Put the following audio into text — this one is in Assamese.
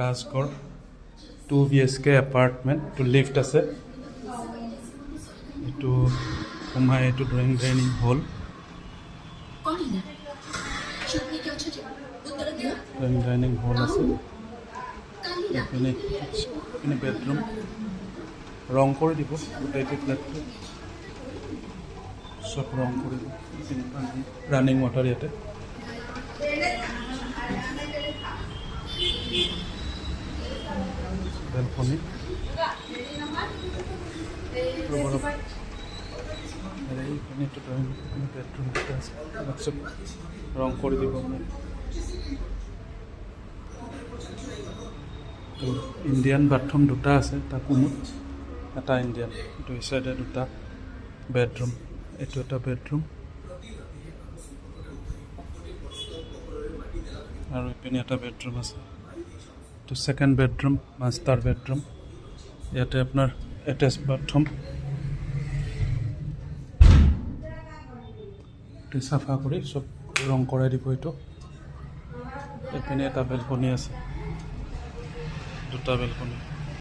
Rajgarh 2 BHK apartment. এইটো লিফ্ট আছে, এইটো সোমাই এইটো ডাইনিং হল। ডাইনিং হল আছে, এইপিনে বেডৰুম। ৰং কৰি দিব গোটেইটো ফ্লেটটো, চব ৰং কৰি দিব। ৰানিং ৱাটাৰ ইয়াতে। বেলকনি বেডৰুম দুটা আছে, চব ৰং কৰি দিব। ইণ্ডিয়ান বাথৰুম দুটা আছে তাৰ কোণত, এটা ইণ্ডিয়ান, দুই চাইডে দুটা বেডৰুম। এইটো এটা বেডৰুম আৰু ইপিনে এটা বেডৰুম আছে। এইটো ছেকেণ্ড বেডৰুম, মাষ্টাৰ বেডৰুম। ইয়াতে আপোনাৰ এটেচ বাথৰুম। এইটো চাফা কৰি চব ৰং কৰাই দিব। এইটো এইপিনে এটা বেলকনি আছে, দুটা বেলকনি।